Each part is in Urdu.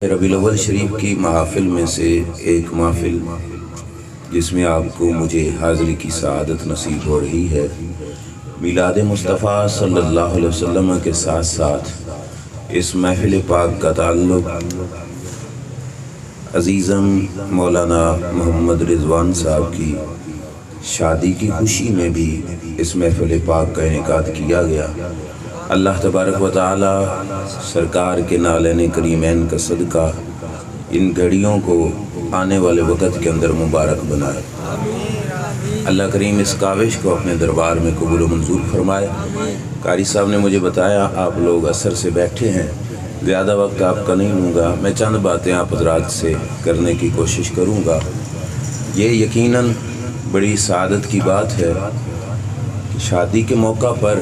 ربیع الاول شریف کی محافل میں سے ایک محفل جس میں آپ کو مجھے حاضری کی سعادت نصیب ہو رہی ہے، میلاد مصطفیٰ صلی اللہ علیہ وسلم کے ساتھ ساتھ اس محفل پاک کا تعلق عزیزم مولانا محمد رضوان صاحب کی شادی کی خوشی میں بھی اس محفل پاک کا انعقاد کیا گیا۔ اللہ تبارک و تعالی سرکار کے نالین کریمین کا صدقہ ان گھڑیوں کو آنے والے وقت کے اندر مبارک بنائے۔ اللہ کریم اس کاوش کو اپنے دربار میں قبول و منظور فرمائے۔ قاری صاحب نے مجھے بتایا آپ لوگ اثر سے بیٹھے ہیں، زیادہ وقت آپ کا نہیں لوں گا، میں چند باتیں آپ حضرات سے کرنے کی کوشش کروں گا۔ یہ یقیناً بڑی سعادت کی بات ہے کہ شادی کے موقع پر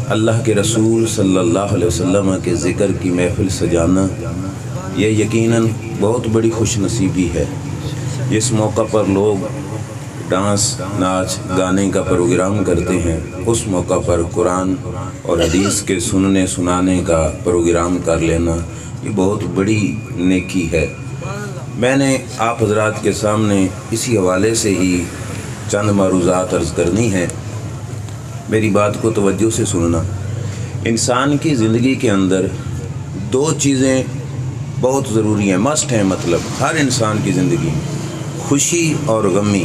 اللہ کے رسول صلی اللہ علیہ وسلم کے ذکر کی محفل سجانا یہ یقیناً بہت بڑی خوش نصیبی ہے۔ اس موقع پر لوگ ڈانس، ناچ، گانے کا پروگرام کرتے ہیں، اس موقع پر قرآن اور حدیث کے سننے سنانے کا پروگرام کر لینا یہ بہت بڑی نیکی ہے۔ میں نے آپ حضرات کے سامنے اسی حوالے سے ہی چند معروضات عرض کرنی ہیں، میری بات کو توجہ سے سننا۔ انسان کی زندگی کے اندر دو چیزیں بہت ضروری ہیں، مسٹ ہیں، مطلب ہر انسان کی زندگی میں خوشی اور غمی۔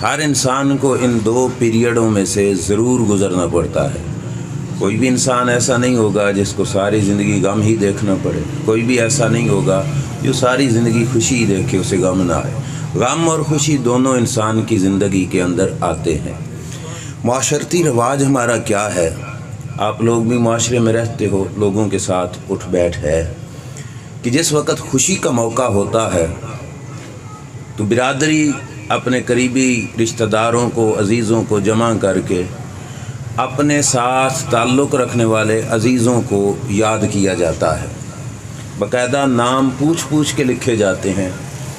ہر انسان کو ان دو پیریڈوں میں سے ضرور گزرنا پڑتا ہے۔ کوئی بھی انسان ایسا نہیں ہوگا جس کو ساری زندگی غم ہی دیکھنا پڑے، کوئی بھی ایسا نہیں ہوگا جو ساری زندگی خوشی ہی دیکھے اسے غم نہ آئے۔ غم اور خوشی دونوں انسان کی زندگی کے اندر آتے ہیں۔ معاشرتی رواج ہمارا کیا ہے؟ آپ لوگ بھی معاشرے میں رہتے ہو، لوگوں کے ساتھ اٹھ بیٹھ ہے کہ جس وقت خوشی کا موقع ہوتا ہے تو برادری اپنے قریبی رشتہ داروں کو، عزیزوں کو جمع کر کے اپنے ساتھ تعلق رکھنے والے عزیزوں کو یاد کیا جاتا ہے۔ باقاعدہ نام پوچھ پوچھ کے لکھے جاتے ہیں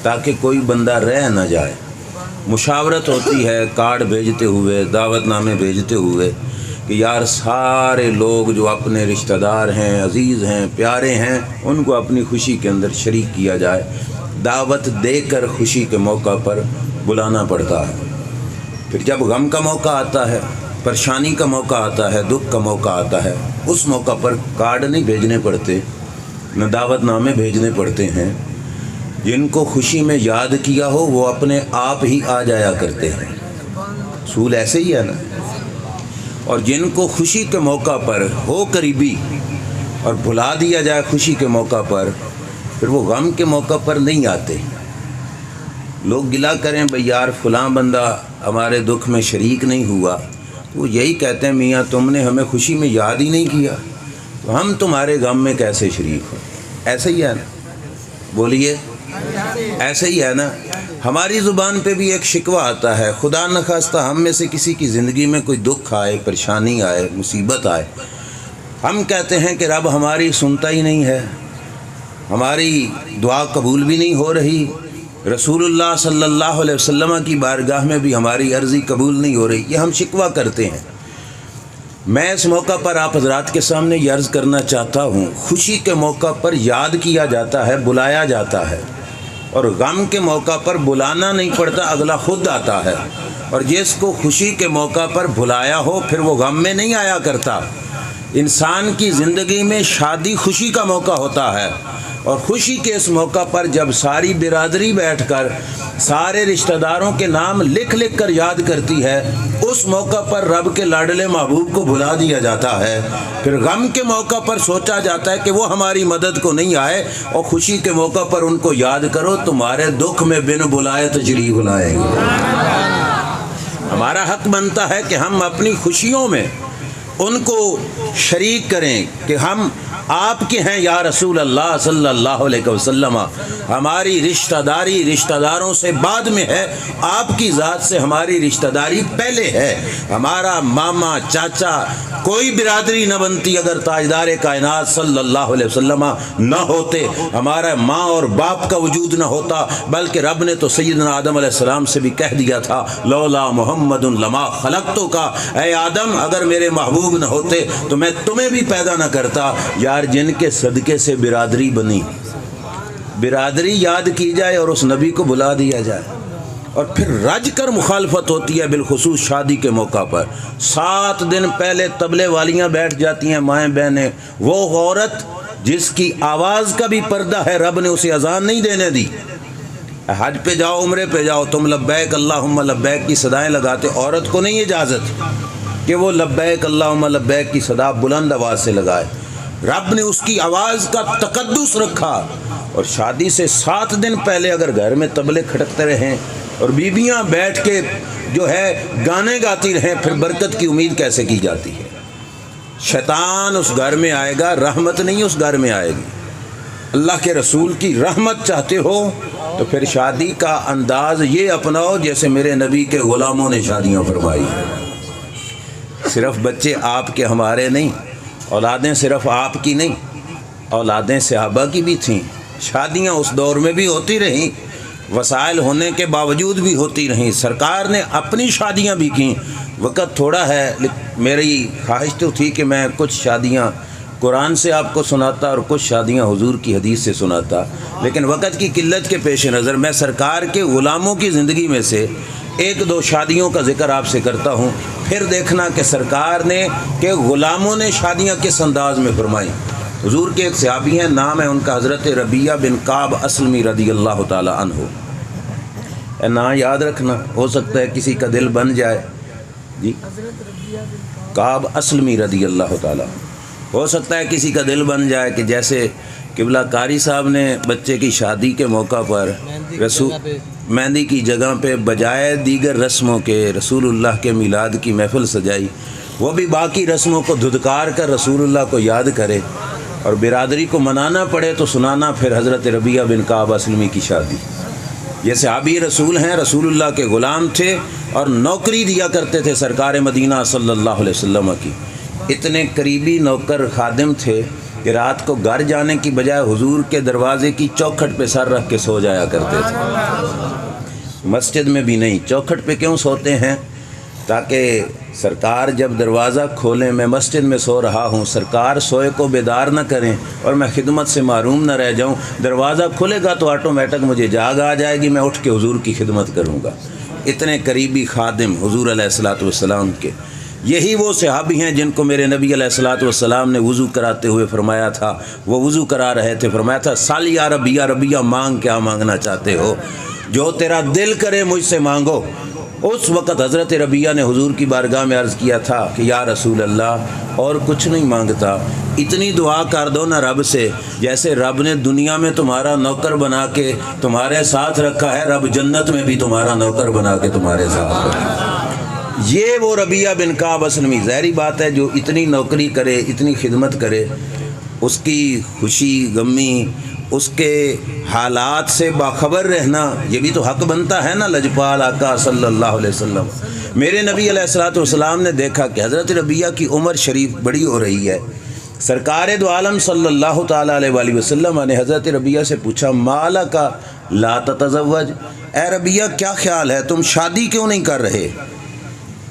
تاکہ کوئی بندہ رہ نہ جائے۔ مشاورت ہوتی ہے کارڈ بھیجتے ہوئے، دعوت نامے بھیجتے ہوئے کہ یار سارے لوگ جو اپنے رشتہ دار ہیں، عزیز ہیں، پیارے ہیں، ان کو اپنی خوشی کے اندر شریک کیا جائے۔ دعوت دے کر خوشی کے موقع پر بلانا پڑتا ہے۔ پھر جب غم کا موقع آتا ہے، پریشانی کا موقع آتا ہے، دکھ کا موقع آتا ہے، اس موقع پر کارڈ نہیں بھیجنے پڑتے، نہ دعوت نامے بھیجنے پڑتے ہیں۔ جن کو خوشی میں یاد کیا ہو وہ اپنے آپ ہی آ جایا کرتے ہیں، اصول ایسے ہی ہے نا۔ اور جن کو خوشی کے موقع پر ہو قریبی اور بھلا دیا جائے خوشی کے موقع پر، پھر وہ غم کے موقع پر نہیں آتے۔ لوگ گلا کریں بھئی یار فلاں بندہ ہمارے دکھ میں شریک نہیں ہوا، وہ یہی کہتے ہیں میاں تم نے ہمیں خوشی میں یاد ہی نہیں کیا تو ہم تمہارے غم میں کیسے شریک ہوں۔ ایسے ہی ہے نا، بولیے ایسے ہی ہے نا۔ ہماری زبان پہ بھی ایک شکوہ آتا ہے، خدا نخواستہ ہم میں سے کسی کی زندگی میں کوئی دکھ آئے، پریشانی آئے، مصیبت آئے، ہم کہتے ہیں کہ رب ہماری سنتا ہی نہیں ہے، ہماری دعا قبول بھی نہیں ہو رہی، رسول اللہ صلی اللہ علیہ وسلم کی بارگاہ میں بھی ہماری عرضی قبول نہیں ہو رہی، یہ ہم شکوہ کرتے ہیں۔ میں اس موقع پر آپ حضرات کے سامنے یہ عرض کرنا چاہتا ہوں، خوشی کے موقع پر یاد کیا جاتا ہے، بلایا جاتا ہے، اور غم کے موقع پر بلانا نہیں پڑتا، اگلا خود آتا ہے۔ اور جس کو خوشی کے موقع پر بلایا ہو پھر وہ غم میں نہیں آیا کرتا۔ انسان کی زندگی میں شادی خوشی کا موقع ہوتا ہے، اور خوشی کے اس موقع پر جب ساری برادری بیٹھ کر سارے رشتہ داروں کے نام لکھ لکھ کر یاد کرتی ہے، اس موقع پر رب کے لاڈلے محبوب کو بھلا دیا جاتا ہے۔ پھر غم کے موقع پر سوچا جاتا ہے کہ وہ ہماری مدد کو نہیں آئے، اور خوشی کے موقع پر ان کو یاد کرو، تمہارے دکھ میں بن بلائے تشریف لائیں گے۔ ہمارا حق بنتا ہے کہ ہم اپنی خوشیوں میں ان کو شریک کریں کہ ہم آپ کے ہیں یا رسول اللہ صلی اللہ علیہ وسلم۔ ہماری رشتہ داری رشتہ داروں سے بعد میں ہے، آپ کی ذات سے ہماری رشتہ داری پہلے ہے۔ ہمارا ماما، چاچا، کوئی برادری نہ بنتی اگر تاجدار کائنات صلی اللہ علیہ وسلم نہ ہوتے، ہمارا ماں اور باپ کا وجود نہ ہوتا، بلکہ رب نے تو سیدنا آدم علیہ السلام سے بھی کہہ دیا تھا لولا محمد لما خلقتو کا، اے آدم اگر میرے محبوب نہ ہوتے تو میں تمہیں بھی پیدا نہ کرتا۔ یار جن کے صدقے سے برادری بنی، برادری یاد کی جائے اور اس نبی کو بلا دیا جائے، اور پھر رج کر مخالفت ہوتی ہے، بالخصوص شادی کے موقع پر 7 دن پہلے طبلے والیاں بیٹھ جاتی ہیں، مائیں بہنیں، وہ عورت جس کی آواز کا بھی پردہ ہے، رب نے اسے اذان نہیں دینے دی۔ حج پہ جاؤ، عمرے پہ جاؤ، تم لبیک اللہم لبیک کی صدائیں لگاتے، عورت کو نہیں اجازت کہ وہ لبیک اللہم لبیک کی صدا بلند آواز سے لگائے، رب نے اس کی آواز کا تقدس رکھا۔ اور شادی سے 7 دن پہلے اگر گھر میں طبلے کھڑکتے رہیں اور بیویاں بیٹھ کے جو ہے گانے گاتی رہیں، پھر برکت کی امید کیسے کی جاتی ہے؟ شیطان اس گھر میں آئے گا، رحمت نہیں اس گھر میں آئے گی۔ اللہ کے رسول کی رحمت چاہتے ہو تو پھر شادی کا انداز یہ اپناؤ جیسے میرے نبی کے غلاموں نے شادیاں فرمائی۔ صرف بچے آپ کے ہمارے نہیں، اولادیں صرف آپ کی نہیں، اولادیں صحابہ کی بھی تھیں۔ شادیاں اس دور میں بھی ہوتی رہیں، وسائل ہونے کے باوجود بھی ہوتی رہیں، سرکار نے اپنی شادیاں بھی کیں۔ وقت تھوڑا ہے، میری خواہش تو تھی کہ میں کچھ شادیاں قرآن سے آپ کو سناتا اور کچھ شادیاں حضور کی حدیث سے سناتا، لیکن وقت کی قلت کے پیش نظر میں سرکار کے غلاموں کی زندگی میں سے 1-2 شادیوں کا ذکر آپ سے کرتا ہوں، پھر دیکھنا کہ سرکار نے کہ غلاموں نے شادیاں کس انداز میں فرمائی۔ حضور کے ایک صحابی ہیں، نام ہے ان کا حضرت ربیہ بن کعب اسلمی رضی اللہ تعالی عنہ۔ نام یاد رکھنا، ہو سکتا ہے کسی کا دل بن جائے۔ جی، کعب اسلمی رضی اللہ تعالی، ہو سکتا ہے کسی کا دل بن جائے کہ جیسے قبلہ قاری صاحب نے بچے کی شادی کے موقع پر مہندی کی جگہ پہ بجائے دیگر رسموں کے رسول اللہ کے میلاد کی محفل سجائی، وہ بھی باقی رسموں کو دھدکار کر رسول اللہ کو یاد کرے، اور برادری کو منانا پڑے تو سنانا پھر حضرت ربیہ بن کعب اسلمی کی شادی۔ یہ صحابی رسول ہیں، رسول اللہ کے غلام تھے اور نوکری دیا کرتے تھے سرکار مدینہ صلی اللہ علیہ وسلم کی۔ اتنے قریبی نوکر خادم تھے کہ رات کو گھر جانے کی بجائے حضور کے دروازے کی چوکھٹ پہ سر رکھ کے سو جایا کرتے تھے۔ مسجد میں بھی نہیں، چوکھٹ پہ کیوں سوتے ہیں؟ تاکہ سرکار جب دروازہ کھولیں، میں مسجد میں سو رہا ہوں، سرکار سوئے کو بیدار نہ کریں اور میں خدمت سے محروم نہ رہ جاؤں۔ دروازہ کھلے گا تو آٹومیٹک مجھے جاگ آ جائے گی، میں اٹھ کے حضور کی خدمت کروں گا۔ اتنے قریبی خادم حضور علیہ الصلوۃ والسلام کے، یہی وہ صحابی ہیں جن کو میرے نبی علیہ الصلوۃ والسلام نے وضو کراتے ہوئے فرمایا تھا، وہ وضو کرا رہے تھے، فرمایا تھا سل یا ربیہ، ربیہ مانگ، کیا مانگنا چاہتے ہو؟ جو تیرا دل کرے مجھ سے مانگو۔ اس وقت حضرت ربیہ نے حضور کی بارگاہ میں عرض کیا تھا کہ یا رسول اللہ، اور کچھ نہیں مانگتا، اتنی دعا کر دو نا رب سے جیسے رب نے دنیا میں تمہارا نوکر بنا کے تمہارے ساتھ رکھا ہے، رب جنت میں بھی تمہارا نوکر بنا کے تمہارے ساتھ رکھا۔ یہ وہ ربیہ بن کعب اسلمی، ظاہری بات ہے جو اتنی نوکری کرے، اتنی خدمت کرے، اس کی خوشی غمی، اس کے حالات سے باخبر رہنا، یہ بھی تو حق بنتا ہے نا لجپال آقا صلی اللہ علیہ وسلم۔ میرے نبی علیہ الصلوۃ والسلام نے دیکھا کہ حضرت ربیہ کی عمر شریف بڑی ہو رہی ہے۔ سرکار دو عالم صلی اللہ تعالیٰ علیہ وآلہ وسلم نے حضرت ربیہ سے پوچھا مالا کا لا تتزوج، اے ربیہ کیا خیال ہے، تم شادی کیوں نہیں کر رہے؟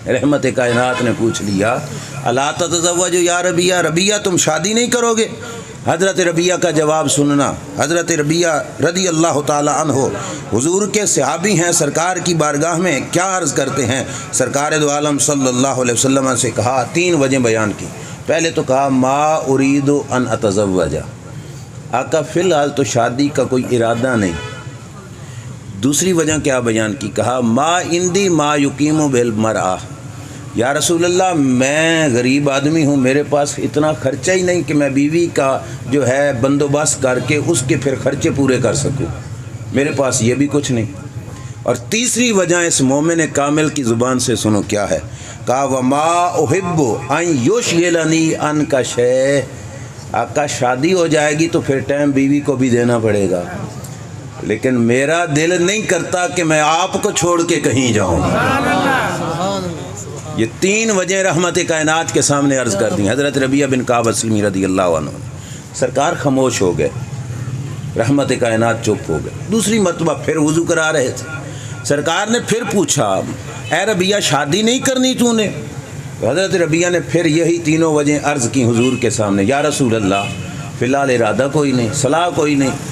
رحمت کائنات نے پوچھ لیا الا تتزوج یا ربیہ، ربیہ تم شادی نہیں کرو گے؟ حضرت ربیہ کا جواب سننا۔ حضرت ربیہ رضی اللہ تعالی عنہ حضور کے صحابی ہیں، سرکار کی بارگاہ میں کیا عرض کرتے ہیں؟ سرکار دو عالم صلی اللہ علیہ وسلم سے کہا، 3 وجہ بیان کی۔ پہلے تو کہا ما ارید ان اتزوج، آقا فی الحال تو شادی کا کوئی ارادہ نہیں۔ دوسری وجہ کیا بیان کی؟ کہا ما عندی ما یقیم بالمرأہ، یا رسول اللہ میں غریب آدمی ہوں، میرے پاس اتنا خرچہ ہی نہیں کہ میں بیوی کا جو ہے بندوبست کر کے اس کے پھر خرچے پورے کر سکوں، میرے پاس یہ بھی کچھ نہیں۔ اور تیسری وجہ اس مومن کامل کی زبان سے سنو کیا ہے، کہا وما احب ان یشغلنی عنک شیء، آقا شادی ہو جائے گی تو پھر ٹائم بیوی کو بھی دینا پڑے گا، لیکن میرا دل نہیں کرتا کہ میں آپ کو چھوڑ کے کہیں جاؤں۔ یہ 3 وجہ رحمت کائنات کے سامنے عرض کر دیں حضرت ربیہ بن کعب اسلمی رضی اللہ عنہ۔ سرکار خاموش ہو گئے، رحمت کائنات چپ ہو گئے۔ دوسری مرتبہ پھر وضو کرا رہے تھے، سرکار نے پھر پوچھا اے ربیہ شادی نہیں کرنی تو نے؟ حضرت ربیہ نے پھر یہی 3 وجہ عرض کی حضور کے سامنے، یا رسول اللہ فی الحال ارادہ کوئی نہیں، صلاح کوئی نہیں۔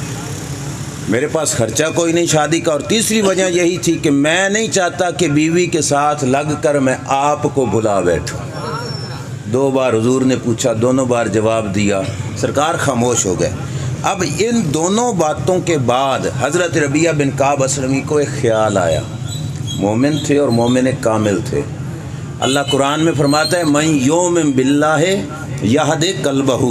میرے پاس خرچہ کوئی نہیں شادی کا، اور تیسری وجہ یہی تھی کہ میں نہیں چاہتا کہ بیوی کے ساتھ لگ کر میں آپ کو بلا بیٹھوں۔ 2 بار حضور نے پوچھا، دونوں بار جواب دیا، سرکار خاموش ہو گئے۔ اب ان دونوں باتوں کے بعد حضرت ربیعہ بن کعب اسلمی کو ایک خیال آیا۔ مومن تھے اور مومن کامل تھے۔ اللہ قرآن میں فرماتا ہے من یؤمن باللہ یہد قلبہ،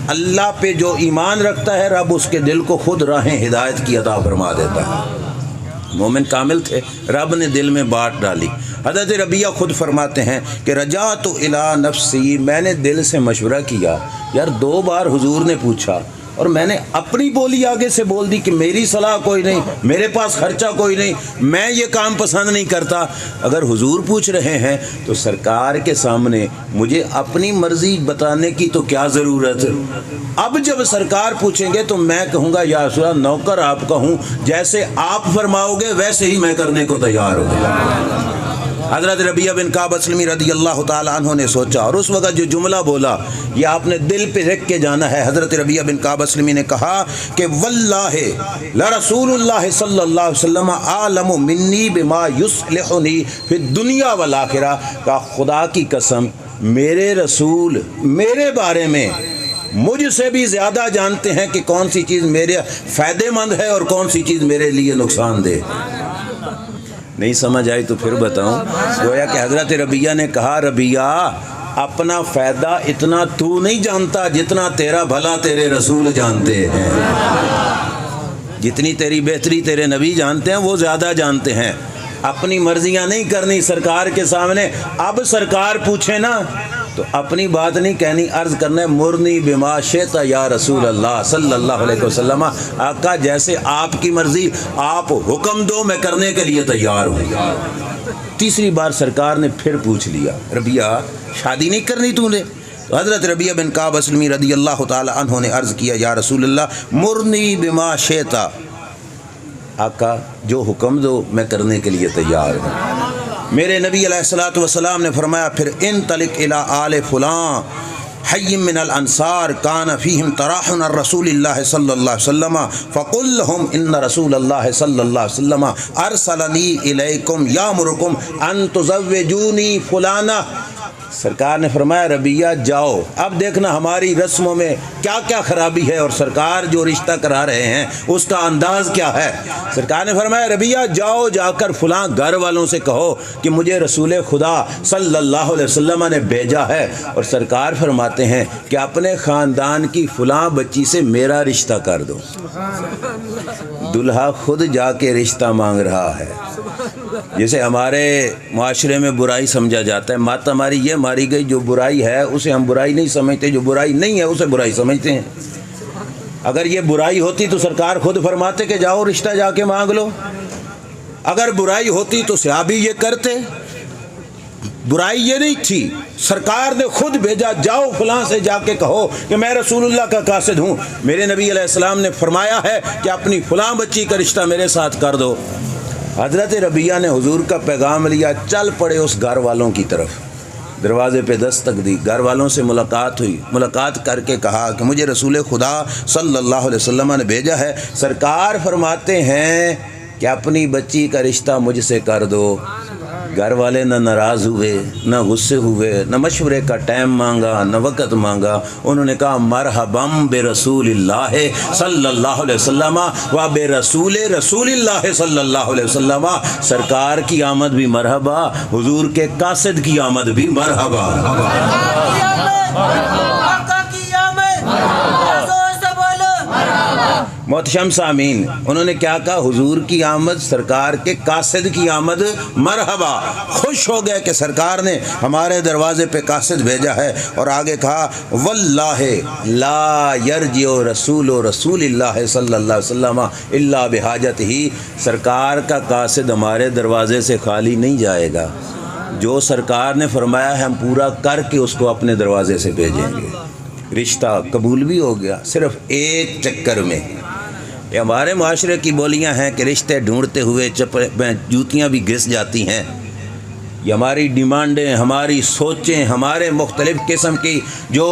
اللہ پہ جو ایمان رکھتا ہے رب اس کے دل کو خود راہ ہدایت کی عطا فرما دیتا ہے۔ مومن کامل تھے، رب نے دل میں بات ڈالی۔ حضرت ربیعہ خود فرماتے ہیں کہ رجعت الی نفسی، میں نے دل سے مشورہ کیا، یار 2 بار حضور نے پوچھا اور میں نے اپنی بولی آگے سے بول دی کہ میری صلاح کوئی نہیں، میرے پاس خرچہ کوئی نہیں، میں یہ کام پسند نہیں کرتا۔ اگر حضور پوچھ رہے ہیں تو سرکار کے سامنے مجھے اپنی مرضی بتانے کی تو کیا ضرورت ہے؟ اب جب سرکار پوچھیں گے تو میں کہوں گا یا رسول اللہ نوکر آپ کا ہوں، جیسے آپ فرماؤ گے ویسے ہی میں کرنے کو تیار ہوں گا۔ حضرت ربیعہ بن کعب اسلمی رضی اللہ تعالیٰ عنہ نے سوچا اور اس وقت جو جملہ بولا یہ آپ نے دل پہ رکھ کے جانا ہے۔ حضرت ربیعہ بن کعب اسلمی نے کہا کہ واللہ لرسول اللہ صلی اللہ علیہ وسلم عالم منی بما یصلحنی فی الدنیا والآخرہ، کا خدا کی قسم میرے رسول میرے بارے میں مجھ سے بھی زیادہ جانتے ہیں کہ کون سی چیز میرے فائدے مند ہے اور کون سی چیز میرے لیے نقصان دہ۔ نہیں سمجھ آئی تو پھر بتاؤں۔ گویا کہ حضرت ربیعہ نے کہا ربیعہ اپنا فائدہ اتنا تو نہیں جانتا جتنا تیرا بھلا تیرے رسول جانتے ہیں، جتنی تیری بہتری تیرے نبی جانتے ہیں وہ زیادہ جانتے ہیں۔ اپنی مرضیاں نہیں کرنی سرکار کے سامنے۔ اب سرکار پوچھے نا تو اپنی بات نہیں کہنی، عرض کرنا ہے مرنی بما شئت یا رسول اللہ صلی اللہ علیہ وسلم، آقا جیسے آپ کی مرضی، آپ حکم دو میں کرنے کے لیے تیار ہوں۔ تیسری بار سرکار نے پھر پوچھ لیا ربیعہ شادی نہیں کرنی تو نے؟ تو حضرت ربیعہ بن کعب اسلمی رضی اللہ تعالی عنہ نے عرض کیا یا رسول اللہ مرنی بما شئت، آقا جو حکم دو میں کرنے کے لیے تیار ہوں۔ میرے نبی علیہ الصلوۃ والسلام نے فرمایا پھر انطلق الی آل فلاں حی من الانصار کان فیہم تراحن الرسول اللہ صلی اللہ علیہ وسلم فقل لهم ان رسول اللہ صلی اللہ علیہ وسلم ارسلنی الیکم یامرکم ان تزوجونی فلانہ۔ سرکار نے فرمایا ربیعہ جاؤ، اب دیکھنا ہماری رسموں میں کیا کیا خرابی ہے اور سرکار جو رشتہ کرا رہے ہیں اس کا انداز کیا ہے۔ سرکار نے فرمایا ربیعہ جاؤ، جا کر فلاں گھر والوں سے کہو کہ مجھے رسول خدا صلی اللہ علیہ وسلم نے بھیجا ہے، اور سرکار فرماتے ہیں کہ اپنے خاندان کی فلاں بچی سے میرا رشتہ کر دو۔ دلہا خود جا کے رشتہ مانگ رہا ہے۔ جیسے ہمارے معاشرے میں برائی سمجھا جاتا ہے، مات ہماری یہ ماری گئی، جو برائی ہے اسے ہم برائی نہیں سمجھتے، جو برائی نہیں ہے اسے برائی سمجھتے ہیں۔ اگر یہ برائی ہوتی تو سرکار خود فرماتے کہ جاؤ رشتہ جا کے مانگ لو، اگر برائی ہوتی تو صحابی یہ کرتے۔ برائی یہ نہیں تھی، سرکار نے خود بھیجا جاؤ فلاں سے جا کے کہو کہ میں رسول اللہ کا قاصد ہوں، میرے نبی علیہ السلام نے فرمایا ہے کہ اپنی فلاں بچی کا رشتہ میرے ساتھ کر دو۔ حضرت ربیعہ نے حضور کا پیغام لیا، چل پڑے اس گھر والوں کی طرف، دروازے پہ دستک دی، گھر والوں سے ملاقات ہوئی، ملاقات کر کے کہا کہ مجھے رسول خدا صلی اللہ علیہ وسلم نے بھیجا ہے۔ سرکار فرماتے ہیں کہ اپنی بچی کا رشتہ مجھ سے کر دو۔ گھر والے نہ ناراض ہوئے، نہ غصے ہوئے، نہ مشورے کا ٹائم مانگا، نہ وقت مانگا، انہوں نے کہا مرحباً برسول اللہ صلی اللہ علیہ وسلم و برسول رسول اللہ صلی اللہ علیہ وسلم۔ سرکار کی آمد بھی مرحبا، حضور کے قاصد کی آمد بھی مرحبا۔ محتشم سامعین، انہوں نے کیا کہا؟ حضور کی آمد، سرکار کے قاصد کی آمد مرحبا۔ خوش ہو گئے کہ سرکار نے ہمارے دروازے پہ قاصد بھیجا ہے، اور آگے کہا واللہ لا یرجع رسول اللہ صلی اللہ علیہ وسلم الا بحاجتہ، سرکار کا قاصد ہمارے دروازے سے خالی نہیں جائے گا، جو سرکار نے فرمایا ہے ہم پورا کر کے اس کو اپنے دروازے سے بھیجیں گے۔ رشتہ قبول بھی ہو گیا صرف ایک چکر میں۔ یہ ہمارے معاشرے کی بولیاں ہیں کہ رشتے ڈھونڈتے ہوئے جوتیاں بھی گھس جاتی ہیں۔ یہ ہماری ڈیمانڈیں، ہماری سوچیں، ہمارے مختلف قسم کی جو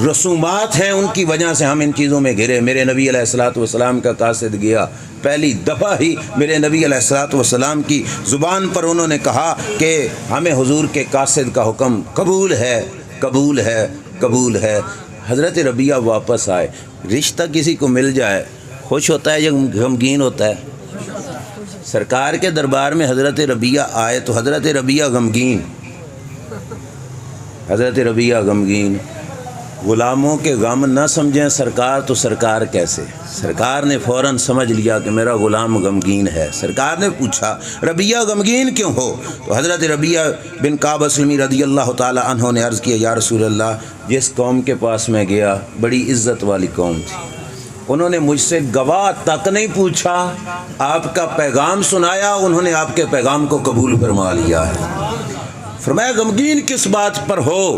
رسومات ہیں ان کی وجہ سے ہم ان چیزوں میں گھرے۔ میرے نبی علیہ الصلوۃ والسلام کا قاصد گیا، پہلی دفعہ ہی میرے نبی علیہ الصلوۃ والسلام کی زبان پر انہوں نے کہا کہ ہمیں حضور کے قاصد کا حکم قبول ہے، قبول ہے، قبول ہے۔ حضرت ربیعہ واپس آئے۔ رشتہ کسی کو مل جائے خوش ہوتا ہے یا غمگین ہوتا ہے؟ سرکار کے دربار میں حضرت ربیعہ آئے تو حضرت ربیعہ غمگین، حضرت ربیعہ غمگین۔ غلاموں کے غم نہ سمجھیں سرکار تو سرکار کیسے؟ سرکار نے فوراً سمجھ لیا کہ میرا غلام غمگین ہے۔ سرکار نے پوچھا ربیعہ غمگین کیوں ہو؟ تو حضرت ربیعہ بن کعب اسلمی رضی اللہ تعالی عنہ نے عرض کیا یا رسول اللہ، جس قوم کے پاس میں گیا بڑی عزت والی قوم تھی، انہوں نے مجھ سے گواہ تک نہیں پوچھا، آپ کا پیغام سنایا، انہوں نے آپ کے پیغام کو قبول فرما لیا ہے۔ فرمایا غمگین کس بات پر ہو؟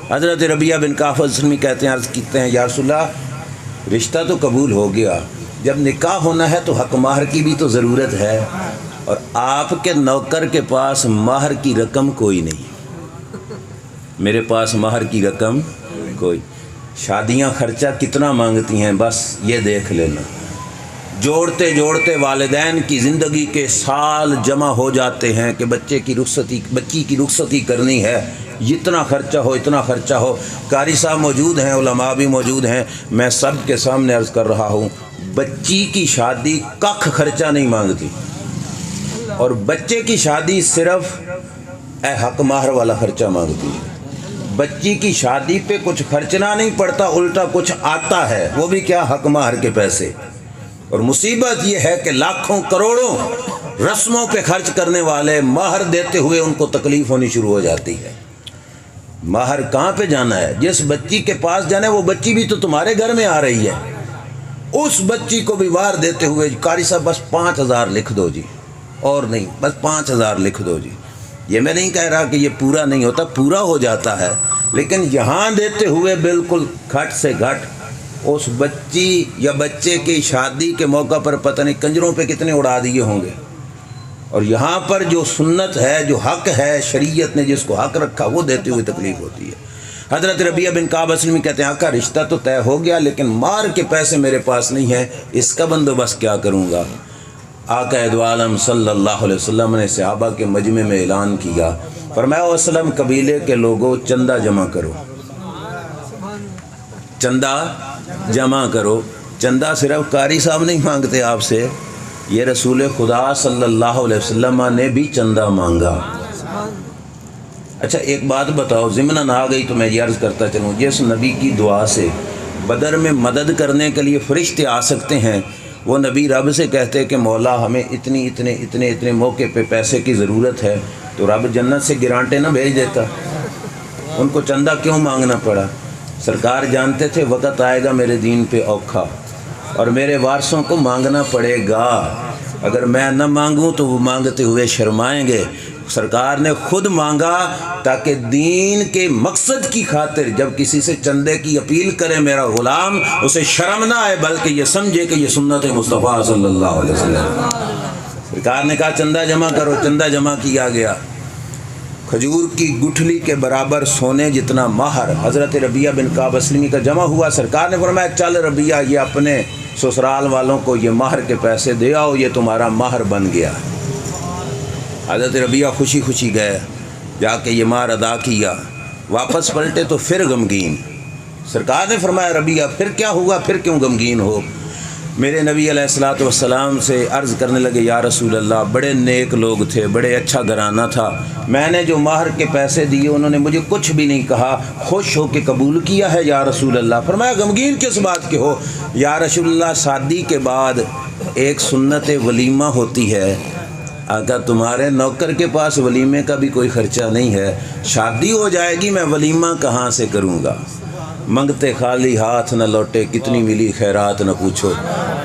حضرت ربیعہ بن کعب اسلمی کہتے ہیں، عرض کیتے ہیں یا رسول اللہ، رشتہ تو قبول ہو گیا، جب نکاح ہونا ہے تو حق مہر کی بھی تو ضرورت ہے، اور آپ کے نوکر کے پاس مہر کی رقم کوئی نہیں، میرے پاس مہر کی رقم کوئی۔ شادیاں خرچہ کتنا مانگتی ہیں بس یہ دیکھ لینا، جوڑتے جوڑتے والدین کی زندگی کے سال جمع ہو جاتے ہیں کہ بچی کی رخصتی کرنی ہے، جتنا خرچہ ہو اتنا خرچہ ہو۔ قاری صاحب موجود ہیں، علماء بھی موجود ہیں، میں سب کے سامنے عرض کر رہا ہوں، بچی کی شادی کخ خرچہ نہیں مانگتی، اور بچے کی شادی صرف حق مہر والا خرچہ مانگتی ہے۔ بچی کی شادی پہ کچھ خرچنا نہیں پڑتا، الٹا کچھ آتا ہے، وہ بھی کیا؟ حق مہر کے پیسے۔ اور مصیبت یہ ہے کہ لاکھوں کروڑوں رسموں پہ خرچ کرنے والے مہر دیتے ہوئے ان کو تکلیف ہونی شروع ہو جاتی ہے۔ مہر کہاں پہ جانا ہے؟ جس بچی کے پاس جانا ہے وہ بچی بھی تو تمہارے گھر میں آ رہی ہے، اس بچی کو بھی وار دیتے ہوئے قاری صاحب بس 5,000 لکھ دو جی، اور نہیں بس 5,000 لکھ دو جی۔ یہ میں نہیں کہہ رہا کہ یہ پورا نہیں ہوتا، پورا ہو جاتا ہے، لیکن یہاں دیتے ہوئے بالکل گھٹ سے گھٹ اس بچی یا بچے کی شادی کے موقع پر پتہ نہیں کنجروں پہ کتنے اڑا دیے ہوں گے، اور یہاں پر جو سنت ہے، جو حق ہے، شریعت نے جس کو حق رکھا وہ دیتے ہوئے تکلیف ہوتی ہے۔ حضرت ربیعہ بن کعب اسلمی کہتے ہیں آقا رشتہ تو طے ہو گیا لیکن مہر کے پیسے میرے پاس نہیں ہیں، اس کا بندوبست کیا کروں گا؟ آقا دو عالم صلی اللہ علیہ وسلم نے صحابہ کے مجمع میں اعلان کیا، فرمایا وسلم قبیلے کے لوگوں چندہ جمع کرو، چندہ جمع کرو۔ چندہ صرف قاری صاحب نہیں مانگتے آپ سے، یہ رسول خدا صلی اللہ علیہ وسلم نے بھی چندہ مانگا۔ اچھا ایک بات بتاؤ، ضمناً آ گئی تو میں یہ عرض کرتا چلوں، جس نبی کی دعا سے بدر میں مدد کرنے کے لیے فرشتے آ سکتے ہیں، وہ نبی رب سے کہتے کہ مولا ہمیں اتنے موقع پہ پیسے کی ضرورت ہے، تو رب جنت سے گرانٹے نہ بھیج دیتا؟ ان کو چندہ کیوں مانگنا پڑا؟ سرکار جانتے تھے وقت آئے گا میرے دین پہ اوکھا، اور میرے وارثوں کو مانگنا پڑے گا، اگر میں نہ مانگوں تو وہ مانگتے ہوئے شرمائیں گے۔ سرکار نے خود مانگا تاکہ دین کے مقصد کی خاطر جب کسی سے چندے کی اپیل کرے میرا غلام، اسے شرم نہ آئے بلکہ یہ سمجھے کہ یہ سنت مصطفیٰ صلی اللہ علیہ وسلم۔ سرکار نے کہا چندہ جمع کرو، چندہ جمع کیا گیا، کھجور کی گٹھلی کے برابر سونے جتنا مہر حضرت ربیعہ بن کعب اسلمی کا جمع ہوا۔ سرکار نے فرمایا چل ربیعہ یہ اپنے سسرال والوں کو یہ مہر کے پیسے دے آؤ، یہ تمہارا مہر بن گیا۔ حضرت ربیعہ خوشی خوشی گئے، جا کے یہ مہر ادا کیا، واپس پلٹے تو پھر غمگین۔ سرکار نے فرمایا ربیعہ پھر کیا ہوا، پھر کیوں غمگین ہو؟ میرے نبی علیہ الصلوۃ والسلام سے عرض کرنے لگے یا رسول اللہ، بڑے نیک لوگ تھے، بڑے اچھا گھرانہ تھا، میں نے جو مہر کے پیسے دیے انہوں نے مجھے کچھ بھی نہیں کہا، خوش ہو کے قبول کیا ہے یا رسول اللہ۔ فرمایا غمگین کس بات کے ہو؟ یا رسول اللہ شادی کے بعد ایک سنت ولیمہ ہوتی ہے، اگر تمہارے نوکر کے پاس ولیمے کا بھی کوئی خرچہ نہیں ہے، شادی ہو جائے گی میں ولیمہ کہاں سے کروں گا؟ منگتے خالی ہاتھ نہ لوٹے، کتنی ملی خیرات نہ پوچھو،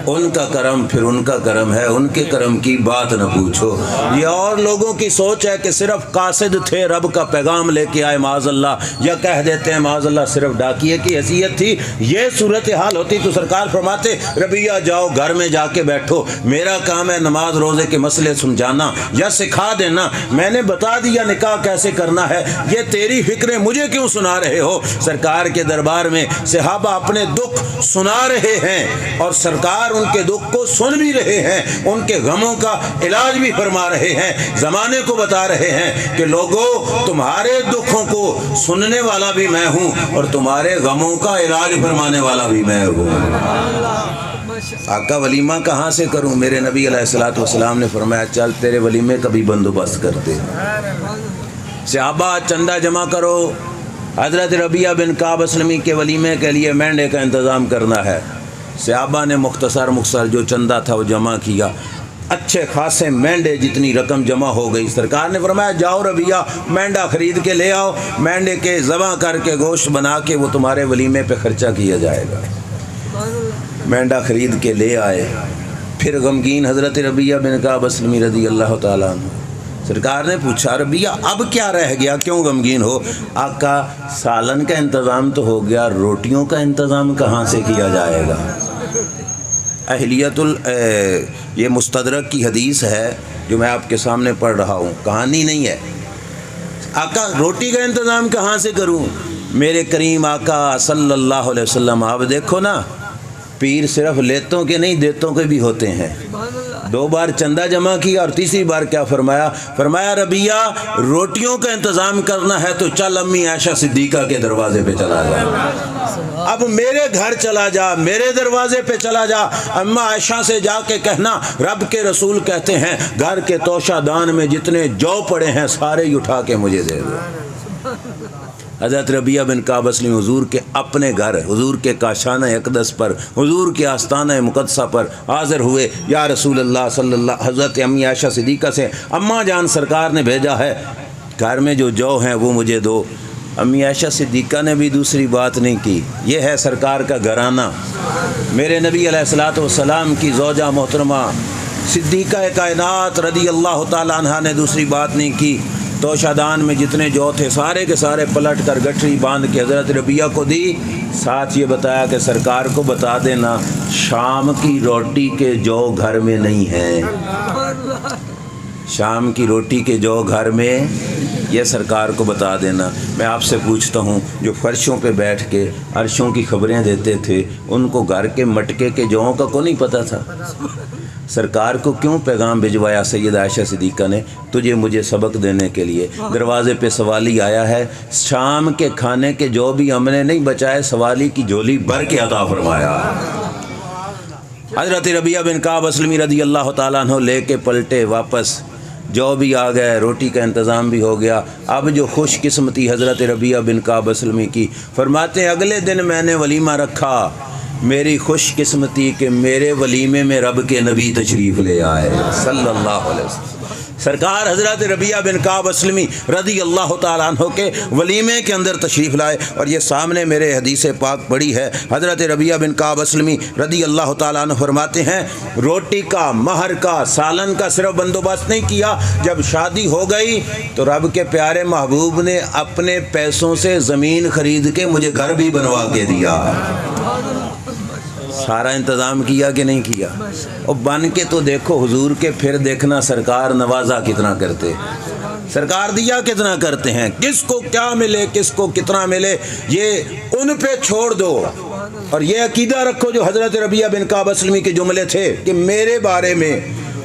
ان کا کرم پھر ان کا کرم ہے، ان کے کرم کی بات نہ پوچھو۔ یہ اور لوگوں کی سوچ ہے کہ صرف قاصد تھے، رب کا پیغام لے کے آئے معاذ اللہ، یا کہہ دیتے ہیں معاذ اللہ صرف ڈاکیے کی حیثیت تھی۔ یہ صورتحال ہوتی تو سرکار فرماتے ربیہ جاؤ گھر میں جا کے بیٹھو، میرا کام ہے نماز روزے کے مسئلے سمجھانا یا سکھا دینا، میں نے بتا دیا نکاح کیسے کرنا ہے، یہ تیری فکریں مجھے کیوں سنا رہے ہو؟ سرکار کے دربار میں صحابہ اپنے دکھ سنا رہے ہیں اور سرکار ان کے دکھ کو سن بھی رہے ہیں، ان کے غموں کا علاج بھی فرما رہے ہیں، زمانے کو بتا رہے ہیں کہ لوگوں تمہارے دکھوں کو سننے والا بھی میں ہوں اور تمہارے غموں کا علاج فرمانے والا بھی میں ہوں۔ آقا ولیمہ کہاں سے کروں؟ میرے نبی علیہ الصلوۃ والسلام نے فرمایا چل تیرے ولیمے کا بھی بندوبست کرتے۔ صحابہ چندہ جمع کرو، حضرت ربیہ بن کعب اسلمی کے ولیمے کے لیے مینڈے کا انتظام کرنا ہے۔ صحابہ نے مختصر جو چندہ تھا وہ جمع کیا، اچھے خاصے مینڈے جتنی رقم جمع ہو گئی۔ سرکار نے فرمایا جاؤ ربیہ مینڈا خرید کے لے آؤ، مینڈے کے ذبح کر کے گوشت بنا کے وہ تمہارے ولیمے پہ خرچہ کیا جائے گا۔ مینڈا خرید کے لے آئے، پھر غمگین حضرت ربیہ بن کعب اسلمی رضی اللہ تعالیٰ عنہ، سرکار نے پوچھا ربیہ اب کیا رہ گیا، کیوں غمگین ہو؟ آقا سالن کا انتظام تو ہو گیا، روٹیوں کا انتظام کہاں سے کیا جائے گا؟ یہ مستدرک کی حدیث ہے جو میں آپ کے سامنے پڑھ رہا ہوں، کہانی نہیں ہے۔ آقا روٹی کا انتظام کہاں سے کروں؟ میرے کریم آقا صلی اللہ علیہ وسلم، آپ دیکھو نا پیر صرف لیتوں کے نہیں دیتوں کے بھی ہوتے ہیں۔ 2 بار چندہ جمع کیا اور تیسری بار کیا فرمایا؟ فرمایا ربیہ روٹیوں کا انتظام کرنا ہے تو چل امی عائشہ صدیقہ کے دروازے پہ چلا جا، اب میرے گھر چلا جا، میرے دروازے پہ چلا جا، اماں عائشہ سے جا کے کہنا رب کے رسول کہتے ہیں گھر کے توشہ دان میں جتنے جو پڑے ہیں سارے ہی اٹھا کے مجھے دے دو۔ حضرت ربیہ بن کعب اسلمی حضور کے اپنے گھر، حضور کے کاشانہ اقدس پر، حضور کے آستانہ مقدسہ پر حاضر ہوئے، یا رسول اللہ صلی اللہ، حضرت امی عائشہ صدیقہ سے اماں جان سرکار نے بھیجا ہے گھر میں جو ہیں وہ مجھے دو۔ امی عائشہ صدیقہ نے بھی دوسری بات نہیں کی، یہ ہے سرکار کا گھرانہ۔ میرے نبی علیہ الصلوۃ والسلام کی زوجہ محترمہ صدیقہ کائنات رضی اللہ تعالیٰ عنہا نے دوسری بات نہیں کی، توشہ دان میں جتنے جو تھے سارے کے سارے پلٹ کر گٹھری باندھ کے حضرت ربیہ کو دی، ساتھ یہ بتایا کہ سرکار کو بتا دینا شام کی روٹی کے جو گھر میں نہیں ہیں، شام کی روٹی کے جو گھر میں، یہ سرکار کو بتا دینا۔ میں آپ سے پوچھتا ہوں جو فرشوں پہ بیٹھ کے عرشوں کی خبریں دیتے تھے ان کو گھر کے مٹکے کے جوؤں کا کو نہیں پتہ تھا؟ سرکار کو کیوں پیغام بھجوایا سیدہ عائشہ صدیقہ نے؟ تجھے مجھے سبق دینے کے لیے۔ دروازے پہ سوالی آیا ہے، شام کے کھانے کے جو بھی ہم نے نہیں بچائے سوالی کی جھولی بھر کے عطا فرمایا۔ حضرت ربیہ بن کعب اسلمی رضی اللہ تعالیٰ عنہ لے کے پلٹے واپس، جو بھی آ گئے، روٹی کا انتظام بھی ہو گیا۔ اب جو خوش قسمتی حضرت ربیہ بن کعب اسلمی کی، فرماتے ہیں اگلے دن میں نے ولیمہ رکھا، میری خوش قسمتی کہ میرے ولیمے میں رب کے نبی تشریف لے آئے صلی اللہ علیہ وسلم۔ سرکار حضرت ربیہ بن کعب اسلمی رضی اللہ تعالیٰ عنہ کے ولیمے کے اندر تشریف لائے، اور یہ سامنے میرے حدیث پاک پڑھی ہے۔ حضرت ربیہ بن کعب اسلمی رضی اللہ تعالیٰ عنہ فرماتے ہیں روٹی کا، مہر کا، سالن کا صرف بندوبست نہیں کیا، جب شادی ہو گئی تو رب کے پیارے محبوب نے اپنے پیسوں سے زمین خرید کے مجھے گھر بھی بنوا کے دیا۔ سارا انتظام کیا کہ نہیں کیا؟ اور بن کے تو دیکھو حضور کے، پھر دیکھنا سرکار نوازا کتنا کرتے، سرکار دیا کتنا کرتے ہیں، کس کو کیا ملے کس کو کتنا ملے یہ ان پہ چھوڑ دو، اور یہ عقیدہ رکھو جو حضرت ربیہ بن کعب اسلمی کے جملے تھے کہ میرے بارے میں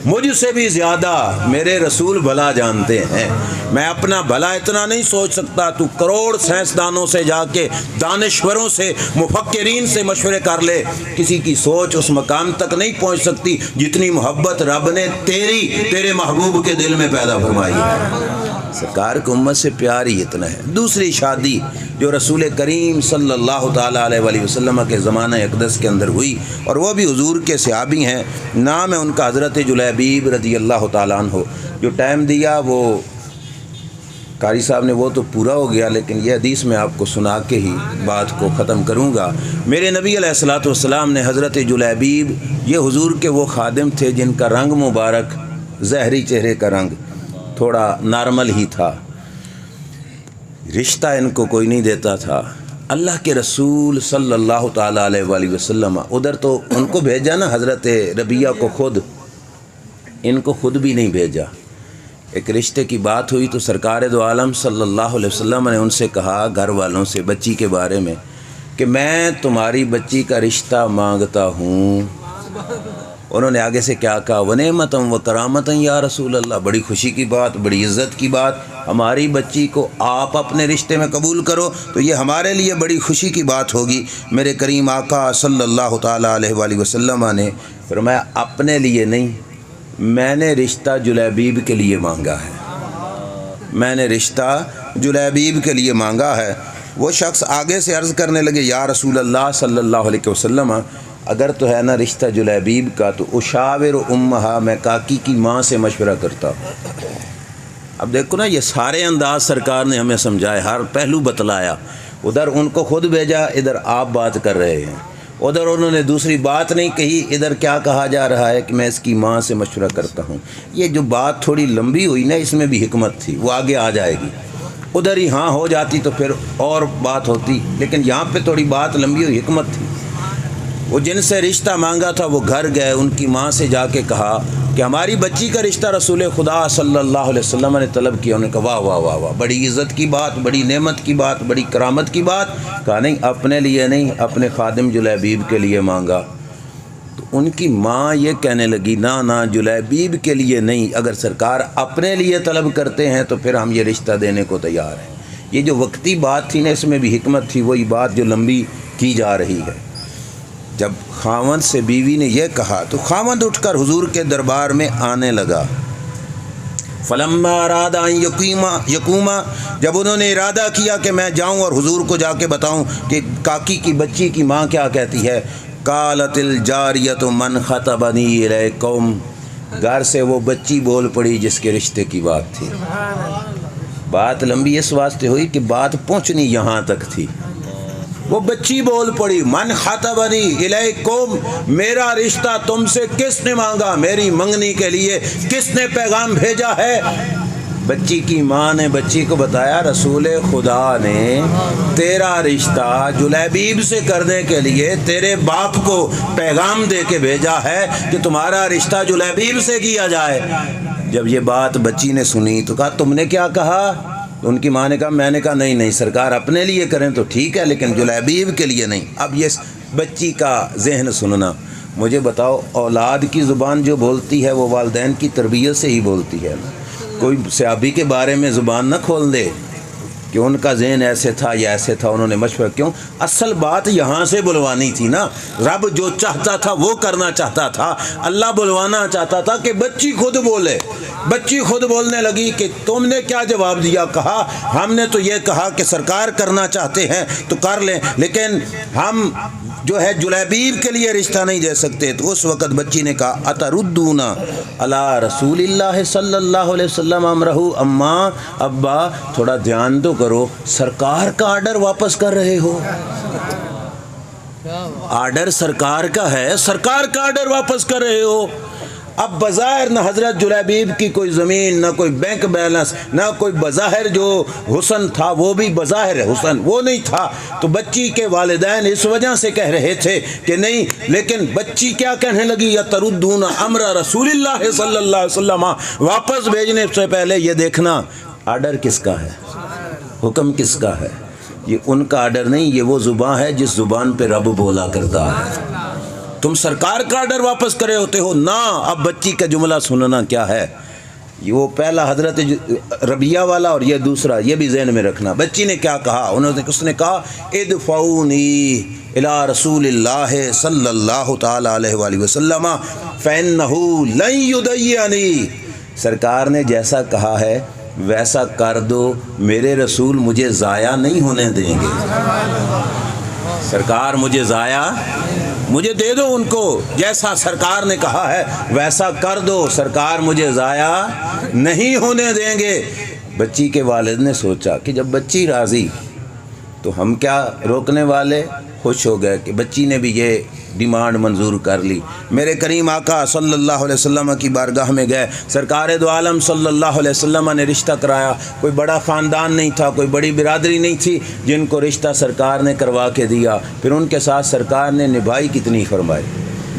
مجھ سے بھی زیادہ میرے رسول بھلا جانتے ہیں، میں اپنا بھلا اتنا نہیں سوچ سکتا، تو کروڑ سائنسدانوں سے جا کے، دانشوروں سے، مفکرین سے مشورے کر لے، کسی کی سوچ اس مقام تک نہیں پہنچ سکتی جتنی محبت رب نے تیرے محبوب کے دل میں پیدا فرمائی ہے۔ سرکار کی امت سے پیار ہی اتنا ہے۔ دوسری شادی جو رسول کریم صلی اللہ تعالیٰ علیہ وآلہ وسلم کے زمانہ اقدس کے اندر ہوئی، اور وہ بھی حضور کے صحابی ہیں، نام ہے ان کا حضرت جلیبیب رضی اللہ تعالیٰ عنہ۔ جو ٹائم دیا وہ قاری صاحب نے وہ تو پورا ہو گیا، لیکن یہ حدیث میں آپ کو سنا کے ہی بات کو ختم کروں گا۔ میرے نبی علیہ الصلوۃ والسلام نے حضرت جلیبیب، یہ حضور کے وہ خادم تھے جن کا رنگ مبارک، زہری چہرے کا رنگ تھوڑا نارمل ہی تھا، رشتہ ان کو کوئی نہیں دیتا تھا۔ اللہ کے رسول صلی اللہ تعالیٰ علیہ وآلہ وسلم ادھر تو ان کو بھیجا نا حضرت ربیہ کو، خود ان کو خود بھی نہیں بھیجا۔ ایک رشتے کی بات ہوئی تو سرکار دو عالم صلی اللہ علیہ وسلم نے ان سے کہا، گھر والوں سے، بچی کے بارے میں، کہ میں تمہاری بچی کا رشتہ مانگتا ہوں۔ انہوں نے آگے سے کیا کہا، ونعمتم و کرامتم یا رسول اللہ، بڑی خوشی کی بات، بڑی عزت کی بات، ہماری بچی کو آپ اپنے رشتے میں قبول کرو تو یہ ہمارے لیے بڑی خوشی کی بات ہوگی۔ میرے کریم آقا صلی اللہ تعالیٰ علیہ وآلہ وسلم نے فرمایا، اپنے لیے نہیں، میں نے رشتہ جلیبیب کے لیے مانگا ہے، میں نے رشتہ جلیبیب کے لیے مانگا ہے۔ وہ شخص آگے سے عرض کرنے لگے، یا رسول اللہ صلی اللہ علیہ وسلم، اگر تو ہے نا رشتہ جلیبیب کا تو اشاور امہا، میں کاکی کی ماں سے مشورہ کرتا ہوں۔ اب دیکھو نا، یہ سارے انداز سرکار نے ہمیں سمجھائے، ہر پہلو بتلایا۔ ادھر ان کو خود بھیجا، ادھر آپ بات کر رہے ہیں، ادھر انہوں نے دوسری بات نہیں کہی، ادھر کیا کہا جا رہا ہے کہ میں اس کی ماں سے مشورہ کرتا ہوں۔ یہ جو بات تھوڑی لمبی ہوئی نا، اس میں بھی حکمت تھی، وہ آگے آ جائے گی۔ ادھر ہی ہاں ہو جاتی تو پھر اور بات ہوتی، لیکن یہاں پہ تھوڑی بات لمبی ہوئی، حکمت تھی۔ وہ جن سے رشتہ مانگا تھا وہ گھر گئے، ان کی ماں سے جا کے کہا کہ ہماری بچی کا رشتہ رسول خدا صلی اللہ علیہ وسلم نے طلب کیا۔ انہوں نے کہا، واہ واہ واہ واہ، بڑی عزت کی بات، بڑی نعمت کی بات، بڑی کرامت کی بات۔ کہا نہیں، اپنے لیے نہیں، اپنے خادم جلیبیب کے لیے مانگا۔ تو ان کی ماں یہ کہنے لگی، نہ جلیبیب کے لیے نہیں، اگر سرکار اپنے لیے طلب کرتے ہیں تو پھر ہم یہ رشتہ دینے کو تیار ہیں۔ یہ جو وقتی بات تھی نا، اس میں بھی حکمت تھی، وہی بات جو لمبی کی جا رہی ہے۔ جب خاوند سے بیوی نے یہ کہا تو خاوند اٹھ کر حضور کے دربار میں آنے لگا۔ فلما اراد ان یقوما، جب انہوں نے ارادہ کیا کہ میں جاؤں اور حضور کو جا کے بتاؤں کہ کاکی کی بچی کی ماں کیا کہتی ہے، قالت الجاریۃ من خطبنی الیکم، گھر سے وہ بچی بول پڑی جس کے رشتے کی بات تھی۔ بات لمبی اس واسطے ہوئی کہ بات پہنچنی یہاں تک تھی۔ وہ بچی بول پڑی، من خطبنی الیکم، میرا رشتہ تم سے کس نے مانگا، میری منگنی کے لیے کس نے پیغام بھیجا ہے؟ بچی کی ماں نے بچی کو بتایا، رسول خدا نے تیرا رشتہ جلیبیب سے کرنے کے لیے تیرے باپ کو پیغام دے کے بھیجا ہے کہ تمہارا رشتہ جلیبیب سے کیا جائے۔ جب یہ بات بچی نے سنی تو کہا، تم نے کیا کہا؟ تو ان کی ماں نے کہا، میں نے کہا نہیں سرکار اپنے لیے کریں تو ٹھیک ہے، لیکن جلیبیب کے لیے نہیں۔ اب یہ بچی کا ذہن سننا، مجھے بتاؤ، اولاد کی زبان جو بولتی ہے وہ والدین کی تربیت سے ہی بولتی ہے۔ کوئی صحابی کے بارے میں زبان نہ کھول دے کہ ان کا ذہن ایسے تھا یا ایسے تھا، انہوں نے مشورہ کیوں؟ اصل بات یہاں سے بلوانی تھی نا، رب جو چاہتا تھا وہ کرنا چاہتا تھا، اللہ بلوانا چاہتا تھا کہ بچی خود بولے۔ بچی خود بولنے لگی کہ تم نے کیا جواب دیا؟ کہا ہم نے تو یہ کہا کہ سرکار کرنا چاہتے ہیں تو کر لیں، لیکن ہم جو ہے جلیبیب کے لیے رشتہ نہیں دے سکتے۔ تو اس وقت بچی نے کہا، اتردون علی رسول اللہ صلی اللہ علیہ وسلم امرہ، اماں ابا تھوڑا دھیان تو کرو، سرکار کا آرڈر واپس کر رہے ہو۔ آرڈر سرکار کا ہے، سرکار کا آرڈر واپس کر رہے ہو۔ اب بظاہر نہ حضرت جلیبیب کی کوئی زمین، نہ کوئی بینک بیلنس، نہ کوئی بظاہر جو حسن تھا وہ بھی بظاہر حسن وہ نہیں تھا۔ تو بچی کے والدین اس وجہ سے کہہ رہے تھے کہ نہیں، لیکن بچی کیا کہنے لگی، یا تردون امر رسول اللہ صلی اللہ علیہ وسلم، واپس بھیجنے سے پہلے یہ دیکھنا آرڈر کس کا ہے، حکم کس کا ہے۔ یہ ان کا آرڈر نہیں، یہ وہ زبان ہے جس زبان پہ رب بولا کرتا ہے۔ تم سرکار کا آرڈر واپس کرے ہوتے ہو نا۔ اب بچی کا جملہ سننا کیا ہے، یہ وہ پہلا حضرت ربیہ والا اور یہ دوسرا، یہ بھی ذہن میں رکھنا۔ بچی نے کیا کہا، اس نے کہا، ادفعونی الی رسول اللہ صلی اللہ تعالی علیہ وآلہ وسلم فإنہ لن یضیعنی، سرکار نے جیسا کہا ہے ویسا کر دو، میرے رسول مجھے ضائع نہیں ہونے دیں گے۔ سرکار مجھے ضائع، مجھے دے دو ان کو، جیسا سرکار نے کہا ہے ویسا کر دو، سرکار مجھے ضائع نہیں ہونے دیں گے۔ بچی کے والد نے سوچا کہ جب بچی راضی تو ہم کیا روکنے والے، خوش ہو گئے کہ بچی نے بھی یہ ڈیمانڈ منظور کر لی۔ میرے کریم آقا صلی اللہ علیہ وسلم کی بارگاہ میں گئے، سرکار دو عالم صلی اللہ علیہ وسلم نے رشتہ کرایا۔ کوئی بڑا خاندان نہیں تھا، کوئی بڑی برادری نہیں تھی، جن کو رشتہ سرکار نے کروا کے دیا۔ پھر ان کے ساتھ سرکار نے نبھائی کتنی فرمائی۔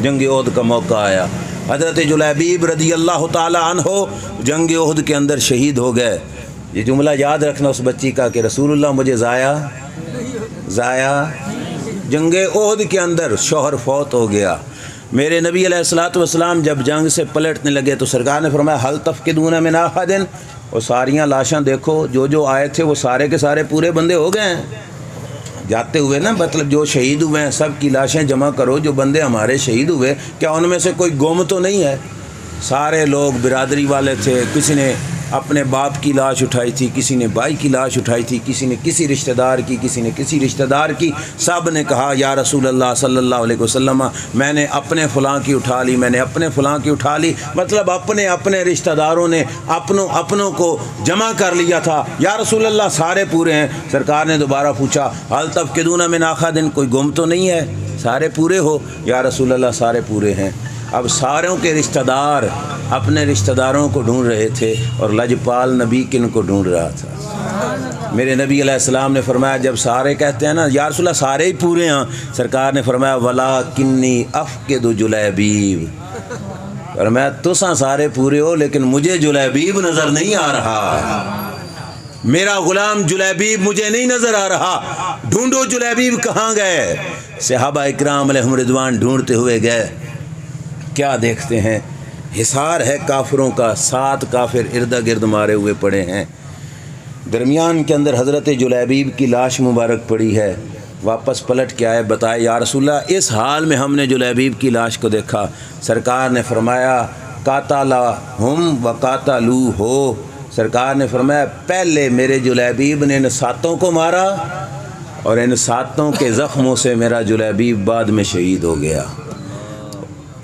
جنگ احد کا موقع آیا، حضرت جلیبیب رضی اللہ تعالی عنہ جنگ احد کے اندر شہید ہو گئے۔ یہ جملہ یاد رکھنا اس بچی کا کہ رسول اللہ مجھے ضائع جنگ احد کے اندر شوہر فوت ہو گیا۔ میرے نبی علیہ الصلوۃ والسلام جب جنگ سے پلٹنے لگے تو سرکار نے فرمایا حل تفقدون من احد، اور ساریاں لاشاں دیکھو، جو آئے تھے وہ سارے کے سارے پورے بندے ہو گئے ہیں جاتے ہوئے نا، مطلب جو شہید ہوئے ہیں سب کی لاشیں جمع کرو، جو بندے ہمارے شہید ہوئے کیا ان میں سے کوئی گم تو نہیں ہے؟ سارے لوگ برادری والے تھے، کسی نے اپنے باپ کی لاش اٹھائی تھی، کسی نے بھائی کی لاش اٹھائی تھی، کسی نے کسی رشتہ دار کی، کسی نے کسی رشتہ دار کی۔ سب نے کہا یا رسول اللہ صلی اللہ علیہ وسلم میں نے اپنے فلاں کی اٹھا لی، میں نے اپنے فلاں کی اٹھا لی، مطلب اپنے رشتہ داروں نے اپنوں کو جمع کر لیا تھا۔ یا رسول اللہ سارے پورے ہیں۔ سرکار نے دوبارہ پوچھا حل تفقدون من احد، کوئی گم تو نہیں ہے؟ سارے پورے ہو؟ یا رسول اللہ سارے پورے ہیں۔ اب ساروں کے رشتہ دار اپنے رشتہ داروں کو ڈھونڈ رہے تھے اور لجپال نبی کن کو ڈھونڈ رہا تھا؟ میرے نبی علیہ السلام نے فرمایا جب سارے کہتے ہیں نا یا رسول اللہ سارے ہی پورے ہیں، سرکار نے فرمایا ولاکنی افقد جلیبیب، فرمایا تساں سارے پورے ہو لیکن مجھے جلیبیب نظر نہیں آ رہا، میرا غلام جلیبیب مجھے نہیں نظر آ رہا، ڈھونڈو جلیبیب کہاں گئے؟ صحابہ اکرام علیہم رضوان ڈھونڈتے ہوئے گئے، کیا دیکھتے ہیں حصار ہے کافروں کا، 7 کافر ارد گرد مارے ہوئے پڑے ہیں، درمیان کے اندر حضرت جلیبیب کی لاش مبارک پڑی ہے۔ واپس پلٹ کے آئے، بتائے یا رسول اللہ اس حال میں ہم نے جلیبیب کی لاش کو دیکھا۔ سرکار نے فرمایا قاتلہم و قاتلوہ، سرکار نے فرمایا پہلے میرے جلیبیب نے ان 7 کو مارا اور ان 7 کے زخموں سے میرا جلیبیب بعد میں شہید ہو گیا۔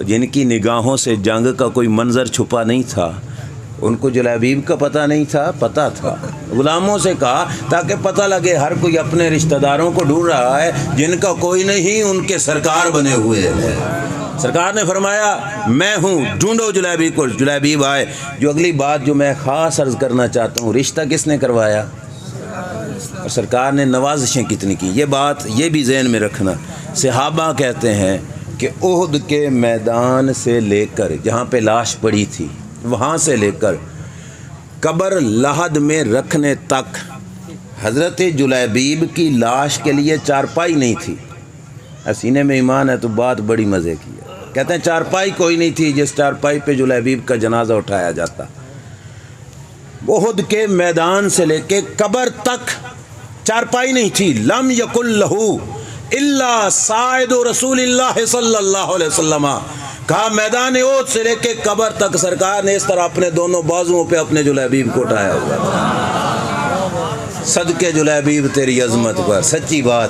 جن کی نگاہوں سے جنگ کا کوئی منظر چھپا نہیں تھا، ان کو جلیبیب کا پتہ نہیں تھا، پتہ تھا۔ غلاموں سے کہا تاکہ پتہ لگے ہر کوئی اپنے رشتہ داروں کو ڈھونڈ رہا ہے، جن کا کوئی نہیں ان کے سرکار بنے ہوئے ہیں۔ سرکار نے فرمایا میں ہوں، ڈھونڈو جلیبیب کو۔ جلیبیب آئے۔ جو اگلی بات جو میں خاص عرض کرنا چاہتا ہوں، رشتہ کس نے کروایا اور سرکار نے نوازشیں کتنی کی، یہ بات یہ بھی ذہن میں رکھنا۔ صحابہ کہتے ہیں کہ احد کے میدان سے لے کر جہاں پہ لاش پڑی تھی وہاں سے لے کر قبر لحد میں رکھنے تک حضرت جلیبیب کی لاش کے لیے چارپائی نہیں تھی۔ سینے میں ایمان ہے تو بات بڑی مزے کی ہے، کہتے ہیں چارپائی کوئی نہیں تھی جس چارپائی پہ جلیبیب کا جنازہ اٹھایا جاتا۔ احد کے میدان سے لے کے قبر تک چارپائی نہیں تھی۔ لم یکن لہو الا ساعد رسول اللہ صلی اللہ علیہ وسلم، کہا میدان احد سے لے کے قبر تک سرکار نے اس طرح اپنے دونوں بازوؤں پہ اپنے جلیبیب کو اٹھایا ہوا تھا۔ صدقے جلیبیب تیری عظمت پر، سچی بات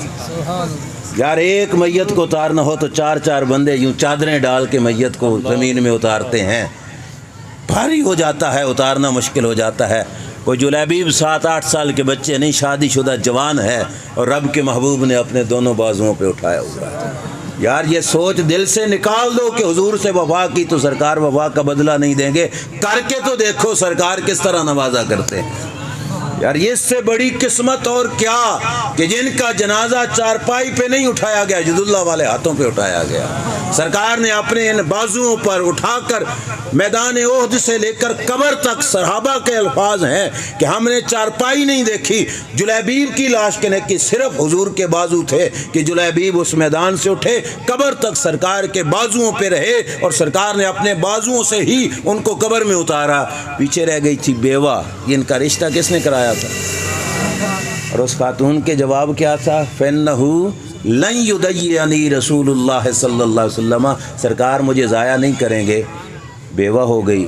یار، ایک میت کو اتارنا ہو تو 4 بندے یوں چادریں ڈال کے میت کو زمین میں اتارتے ہیں، بھاری ہو جاتا ہے، اتارنا مشکل ہو جاتا ہے۔ کوئی جلیبیب 7-8 سال کے بچے نہیں، شادی شدہ جوان ہے اور رب کے محبوب نے اپنے دونوں بازوؤں پہ اٹھایا ہوا ہے۔ یار یہ سوچ دل سے نکال دو کہ حضور سے وفا کی تو سرکار وفا کا بدلہ نہیں دیں گے، کر کے تو دیکھو سرکار کس طرح نوازا کرتے ہیں۔ یار یہ اس سے بڑی قسمت اور کیا کہ جن کا جنازہ چارپائی پہ نہیں اٹھایا گیا، جد اللہ والے ہاتھوں پہ اٹھایا گیا۔ سرکار نے اپنے ان بازوؤں پر اٹھا کر میدان احد سے لے کر قبر تک، صحابہ کے الفاظ ہیں کہ ہم نے چارپائی نہیں دیکھی جلیبیب کی لاش کے نیکی، صرف حضور کے بازو تھے کہ جلیبیب اس میدان سے اٹھے قبر تک سرکار کے بازوؤں پہ رہے اور سرکار نے اپنے بازوؤں سے ہی ان کو قبر میں اتارا۔ پیچھے رہ گئی تھی بیوہ، ان کا رشتہ کس نے کرایا تھا؟ اور اس خاتون کے جواب کیا تھا؟ فَإِنَّهُ لَن يُضَيِّعَنِي رسول اللہ صلی اللہ علیہ وسلم، سرکار مجھے ضائع نہیں کریں گے۔ بیوہ ہو گئی،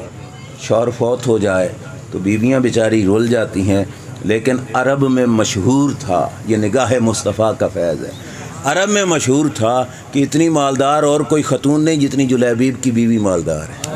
شوہر فوت ہو جائے تو بیویاں بیچاری رول جاتی ہیں، لیکن عرب میں مشہور تھا، یہ نگاہ مصطفیٰ کا فیض ہے، عرب میں مشہور تھا کہ اتنی مالدار اور کوئی خاتون نہیں جتنی جلیبیب کی بیوی مالدار ہے۔